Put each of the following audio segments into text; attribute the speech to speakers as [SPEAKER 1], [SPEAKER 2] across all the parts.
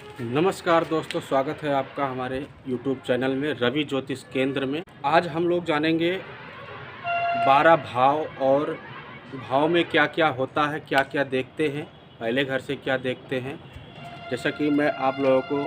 [SPEAKER 1] नमस्कार दोस्तों, स्वागत है आपका हमारे YouTube चैनल में रवि ज्योतिष केंद्र में। आज हम लोग जानेंगे 12 भाव और भाव में क्या क्या होता है, क्या क्या देखते हैं, पहले घर से क्या देखते हैं। जैसा कि मैं आप लोगों को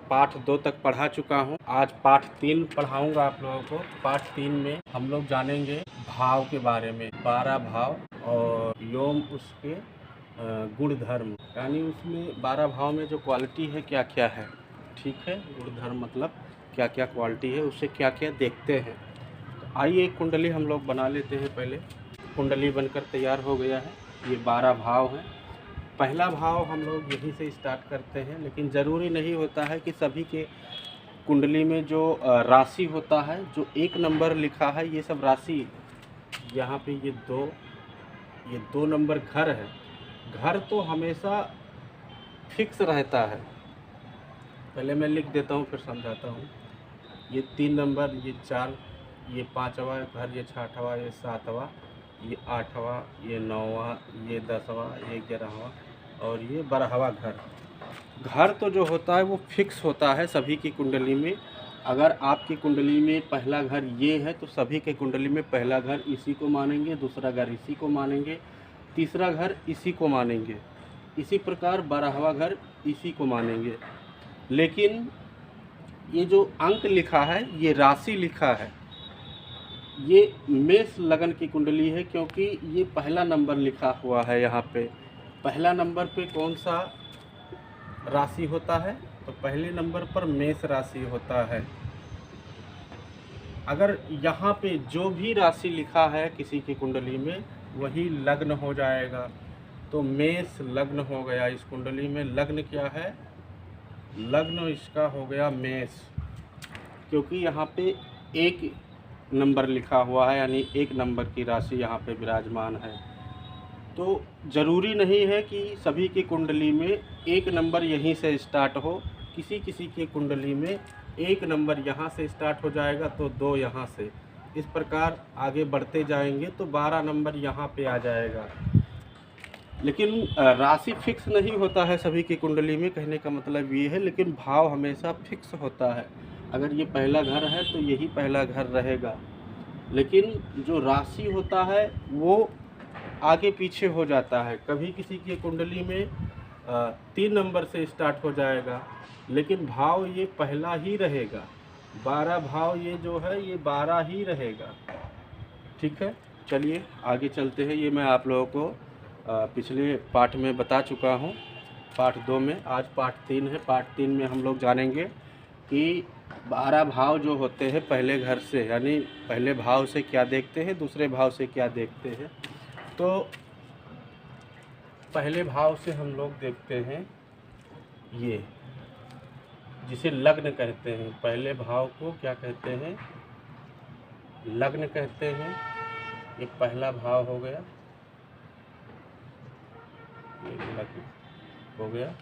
[SPEAKER 1] पाठ 2 तक पढ़ा चुका हूं, आज पाठ 3 पढ़ाऊंगा आप लोगों को। पाठ 3 में हम लोग जानेंगे भाव के बारे में, 12 भाव और योम उसके गुण धर्म, यानी उसमें 12 भाव में जो क्वालिटी है क्या क्या है। ठीक है, गुण धर्म मतलब क्या क्या क्वालिटी है, उससे क्या क्या देखते हैं। तो आइए एक कुंडली हम लोग बना लेते हैं। पहले कुंडली बनकर तैयार हो गया है। ये 12 भाव हैं। पहला भाव हम लोग यहीं से स्टार्ट करते हैं, लेकिन ज़रूरी नहीं होता है कि सभी के कुंडली में जो राशि होता है, जो 1 नंबर लिखा है, ये सब राशि यहाँ पे ये दो नंबर घर है। घर तो हमेशा फिक्स रहता है। पहले मैं लिख देता हूँ फिर समझाता हूँ। ये 3 नंबर, ये 4, ये 5वां घर, ये 6वां, ये 7वां, ये 8वां, ये 9वां, ये 10वां, ये 11वां और ये 12वां घर। घर तो जो होता है वो फिक्स होता है सभी की कुंडली में। अगर आपकी कुंडली में पहला घर ये है तो सभी के कुंडली में पहला घर इसी को मानेंगे, दूसरा घर इसी को मानेंगे, तीसरा घर इसी को मानेंगे, इसी प्रकार 12वां घर इसी को मानेंगे। लेकिन ये जो अंक लिखा है, ये राशि लिखा है, ये मेष लगन की कुंडली है, क्योंकि ये पहला नंबर लिखा हुआ है। यहाँ पे पहला नंबर पे कौन सा राशि होता है, तो पहले नंबर पर मेष राशि होता है। अगर यहाँ पे जो भी राशि लिखा है किसी की कुंडली में, वही लग्न हो जाएगा। तो मेष लग्न हो गया इस कुंडली में। लग्न क्या है? लग्न इसका हो गया मेष, क्योंकि यहाँ पे 1 नंबर लिखा हुआ है, यानी 1 नंबर की राशि यहाँ पे विराजमान है। तो ज़रूरी नहीं है कि सभी की कुंडली में 1 नंबर यहीं से स्टार्ट हो। किसी किसी की कुंडली में 1 नंबर यहाँ से स्टार्ट हो जाएगा तो 2 यहाँ से, इस प्रकार आगे बढ़ते जाएंगे तो 12 नंबर यहाँ पे आ जाएगा। लेकिन राशि फिक्स नहीं होता है सभी की कुंडली में, कहने का मतलब ये है। लेकिन भाव हमेशा फिक्स होता है। अगर ये पहला घर है तो यही पहला घर रहेगा। लेकिन जो राशि होता है वो आगे पीछे हो जाता है। कभी किसी की कुंडली में 3 नंबर से स्टार्ट हो जाएगा, लेकिन भाव ये पहला ही रहेगा। 12 भाव ये जो है ये 12 ही रहेगा। ठीक है, चलिए आगे चलते हैं। ये मैं आप लोगों को पिछले पाठ में बता चुका हूँ, पाठ 2 में। आज पाठ 3 है। पाठ 3 में हम लोग जानेंगे कि 12 भाव जो होते हैं पहले घर से, यानी पहले भाव से क्या देखते हैं, दूसरे भाव से क्या देखते हैं। तो पहले भाव से हम लोग देखते हैं ये, जिसे लग्न कहते हैं। पहले भाव को क्या कहते हैं? लग्न कहते हैं। ये पहला भाव हो गया, ये लग्न हो गया,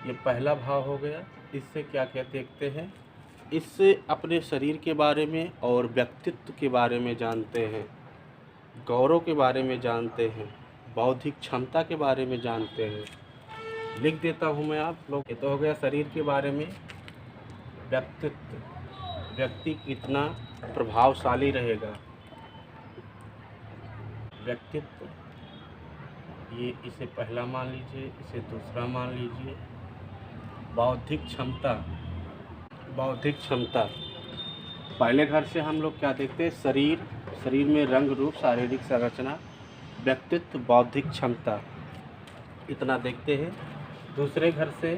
[SPEAKER 1] ये पहला भाव हो गया। इससे क्या क्या देखते हैं? इससे अपने शरीर के बारे में और व्यक्तित्व के बारे में जानते हैं, गौरव के बारे में जानते हैं, बौद्धिक क्षमता के बारे में जानते हैं। लिख देता हूँ मैं आप लोग। ये तो हो गया शरीर के बारे में। व्यक्तित्व, व्यक्ति कितना प्रभावशाली रहेगा, व्यक्तित्व, ये इसे पहला मान लीजिए, इसे दूसरा मान लीजिए। बौद्धिक क्षमता, बौद्धिक क्षमता, पहले घर से हम लोग क्या देखते हैं? शरीर, शरीर में रंग रूप, शारीरिक संरचना, व्यक्तित्व, बौद्धिक क्षमता, इतना देखते हैं। दूसरे घर से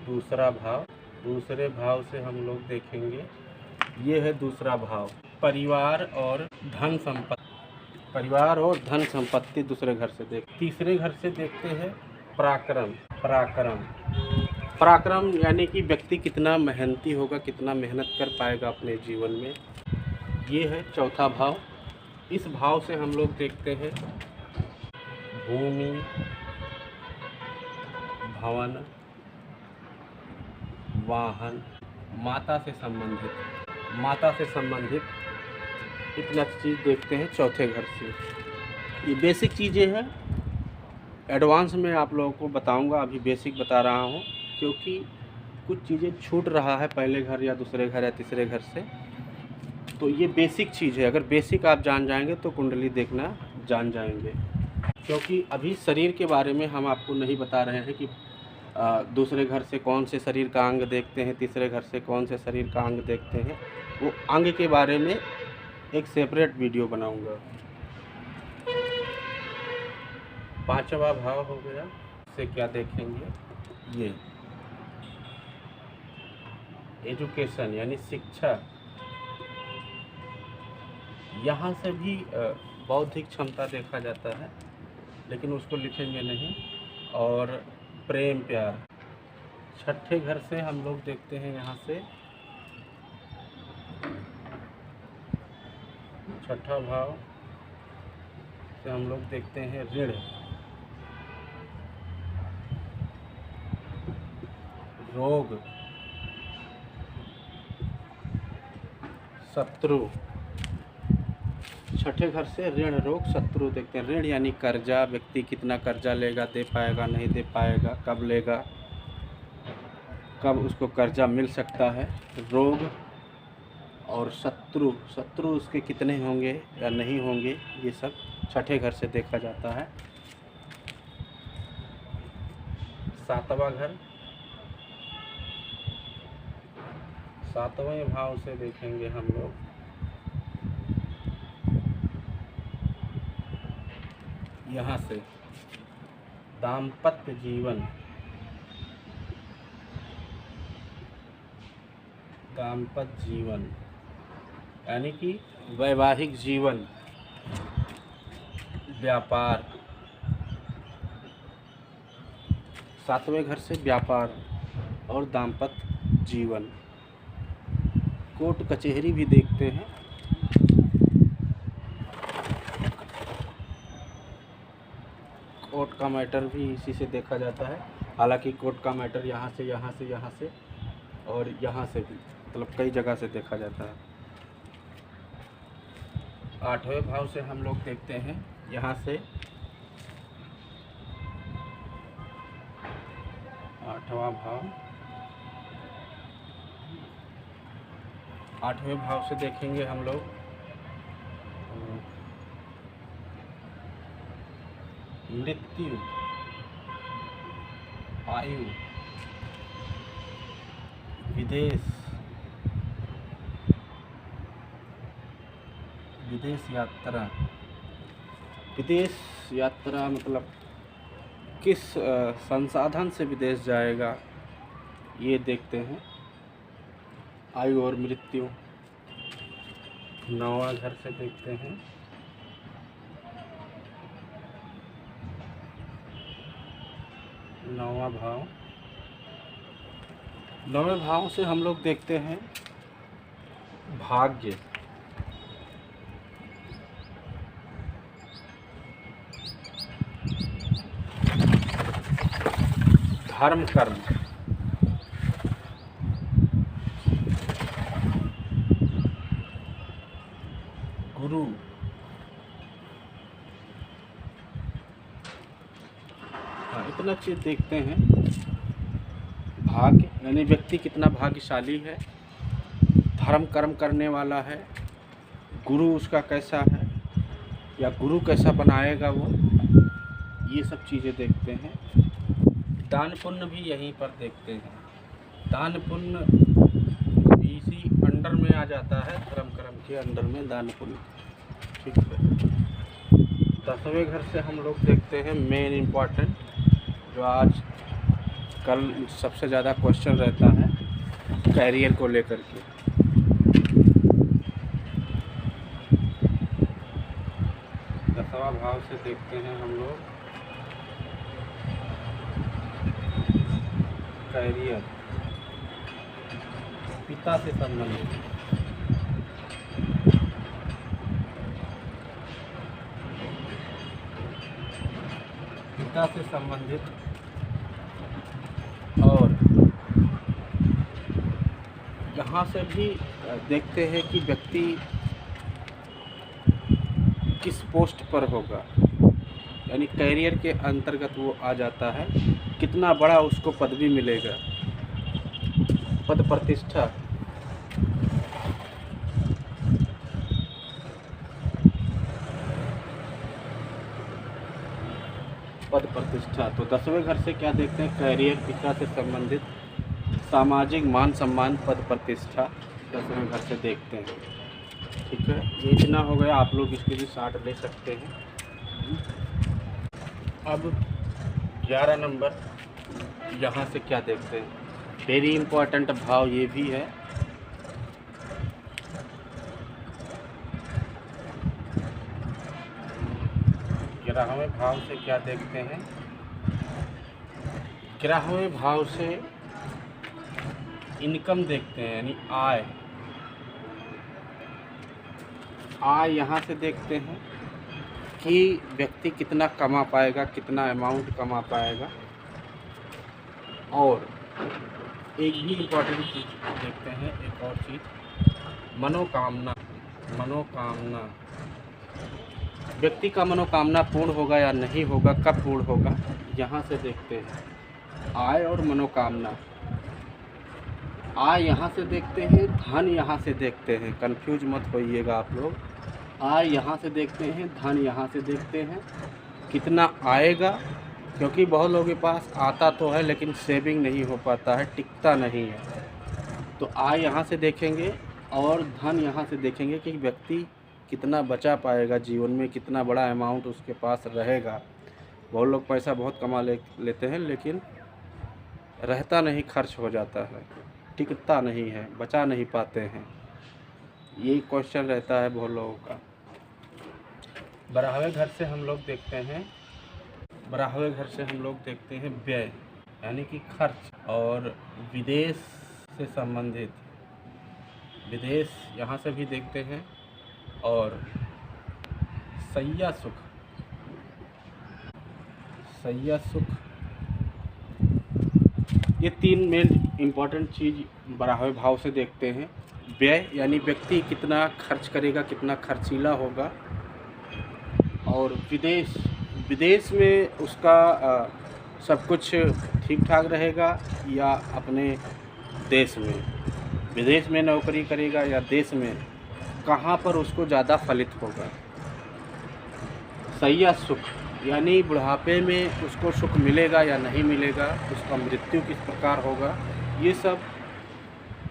[SPEAKER 1] दूसरा भाव, दूसरे भाव से हम लोग देखेंगे, ये है दूसरा भाव, परिवार और धन संपत्ति। परिवार और धन संपत्ति दूसरे घर से तीसरे घर से देखते हैं पराक्रम, पराक्रम, पराक्रम यानी कि व्यक्ति कितना मेहनती होगा, कितना मेहनत कर पाएगा अपने जीवन में, ये है चौथा भाव। इस भाव से हम लोग देखते हैं भूमि, भवन, वाहन, माता से संबंधित, माता से संबंधित इतना चीज़ देखते हैं चौथे घर से। ये बेसिक चीज़ें हैं, एडवांस में आप लोगों को बताऊंगा, अभी बेसिक बता रहा हूँ, क्योंकि कुछ चीज़ें छूट रहा है पहले घर या दूसरे घर या तीसरे घर से, तो ये बेसिक चीज़ है। अगर बेसिक आप जान जाएंगे तो कुंडली देखना जान जाएंगे। क्योंकि अभी शरीर के बारे में हम आपको नहीं बता रहे हैं कि दूसरे घर से कौन से शरीर का अंग देखते हैं, तीसरे घर से कौन से शरीर का अंग देखते हैं। वो अंग के बारे में एक सेपरेट वीडियो बनाऊंगा। 5वां भाव हो गया, से क्या देखेंगे, ये एजुकेशन यानी शिक्षा। यहाँ से भी बौद्धिक क्षमता देखा जाता है, लेकिन उसको लिखेंगे नहीं। और प्रेम प्यार। 6ठे घर से हम लोग देखते हैं, यहाँ से 6ठा भाव से हम लोग देखते हैं ऋण, रोग, शत्रु। 6ठे घर से ऋण रोग शत्रु देखते हैं। ऋण यानी कर्जा, व्यक्ति कितना कर्जा लेगा, दे पाएगा नहीं दे पाएगा, कब लेगा, कब उसको कर्जा मिल सकता है। रोग और शत्रु, शत्रु उसके कितने होंगे या नहीं होंगे, ये सब 6ठे घर से देखा जाता है। 7वां घर, 7वें भाव से देखेंगे हम लोग यहाँ से दाम्पत्य जीवन, दाम्पत्य जीवन यानी कि वैवाहिक जीवन, व्यापार। 7वें घर से व्यापार और दाम्पत्य जीवन। कोर्ट कचहरी भी देखते हैं। कोर्ट का मैटर भी इसी से देखा जाता है। हालांकि कोर्ट का मैटर यहाँ से यहाँ से यहाँ से और यहाँ से भी, मतलब कई जगह से देखा जाता है। 8वें भाव से हम लोग देखते हैं यहाँ से 8वां भाव, 8वें भाव से देखेंगे हम लोग मृत्यु, आयु, विदेश, विदेश यात्रा। विदेश यात्रा मतलब किस संसाधन से विदेश जाएगा, ये देखते हैं। आयु और मृत्यु। 9वां घर से देखते हैं 9वां भाव। 9वें भाव से हम लोग देखते हैं भाग्य, धर्म कर्म, गुरु, इतना चीज़ देखते हैं। भाग्य यानी व्यक्ति कितना भाग्यशाली है, धर्म कर्म करने वाला है, गुरु उसका कैसा है या गुरु कैसा बनाएगा वो, ये सब चीज़ें देखते हैं। दान पुण्य भी यहीं पर देखते हैं। दान पुण्य इसी अंडर में आ जाता है, धर्म कर्म के अंडर में दान पुण्य। ठीक है। 10वें घर से हम लोग देखते हैं मेन इम्पॉर्टेंट, जो आज कल सबसे ज़्यादा क्वेश्चन रहता है कैरियर को लेकर के। दसवां भाव से देखते हैं हम लोग कैरियर, पिता से संबंधित, पिता से संबंधित। और यहाँ से भी देखते हैं कि व्यक्ति किस पोस्ट पर होगा, यानी कैरियर के अंतर्गत वो आ जाता है, कितना बड़ा उसको पदवी मिलेगा। पद प्रतिष्ठा, पद प्रतिष्ठा। तो 10वें घर से क्या देखते हैं? करियर, पिता से संबंधित सामाजिक मान सम्मान, पद प्रतिष्ठा 10वें घर से देखते हैं। ठीक है, ये इतना हो गया। आप लोग इसके भी शार्ट ले सकते हैं। अब 11 नंबर यहाँ से क्या देखते हैं? वेरी इम्पोर्टेंट भाव ये भी है। ग्यारहवें भाव से क्या देखते हैं? 11वें भाव से इनकम देखते हैं, यानी आय। आय यहाँ से देखते हैं कि व्यक्ति कितना कमा पाएगा, कितना अमाउंट कमा पाएगा। और एक भी इम्पोर्टेंट चीज़ देखते हैं, एक और चीज़, मनोकामना। मनोकामना, व्यक्ति का मनोकामना पूर्ण होगा या नहीं होगा, कब पूर्ण होगा, यहाँ से देखते हैं। आय और मनोकामना। आय यहाँ से देखते हैं, धन यहाँ से देखते हैं। कंफ्यूज मत होइएगा आप लोग। आय यहाँ से देखते हैं, धन यहाँ से देखते हैं। कितना आएगा, क्योंकि बहुत लोगों के पास आता तो है लेकिन सेविंग नहीं हो पाता है, टिकता नहीं है। तो आय यहाँ से देखेंगे और धन यहाँ से देखेंगे कि व्यक्ति कितना बचा पाएगा जीवन में, कितना बड़ा अमाउंट उसके पास रहेगा। बहुत लोग पैसा बहुत कमा लेते हैं लेकिन रहता नहीं, खर्च हो जाता है, टिकता नहीं है, बचा नहीं पाते हैं। यही क्वेश्चन रहता है बहुत लोगों का। 12वें घर से हम लोग देखते हैं, 12वें घर से हम लोग देखते हैं व्यय, यानी कि खर्च। और विदेश से संबंधित, विदेश यहाँ से भी देखते हैं। और सैया सुख, सैया सुख, ये 3 मेन इम्पॉर्टेंट चीज़ 12वें भाव से देखते हैं। व्यय यानी व्यक्ति कितना खर्च करेगा, कितना खर्चीला होगा। और विदेश, विदेश में उसका सब कुछ ठीक ठाक रहेगा या अपने देश में, विदेश में नौकरी करेगा या देश में, कहाँ पर उसको ज़्यादा फलित होगा। सैया सुख यानी बुढ़ापे में उसको सुख मिलेगा या नहीं मिलेगा, उसका मृत्यु किस प्रकार होगा, ये सब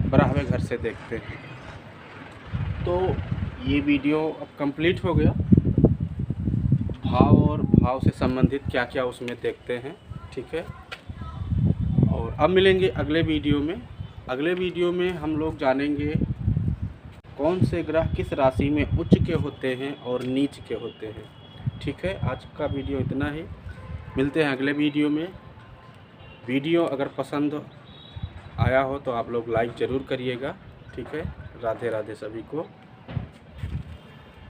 [SPEAKER 1] 12वें घर से देखते हैं। तो ये वीडियो अब कंप्लीट हो गया। भाव और भाव से संबंधित क्या क्या उसमें देखते हैं। ठीक है, और अब मिलेंगे अगले वीडियो में। अगले वीडियो में हम लोग जानेंगे कौन से ग्रह किस राशि में उच्च के होते हैं और नीच के होते हैं। ठीक है, आज का वीडियो इतना ही। मिलते हैं अगले वीडियो में। वीडियो अगर पसंद आया हो तो आप लोग लाइक ज़रूर करिएगा। ठीक है, राधे राधे सभी को।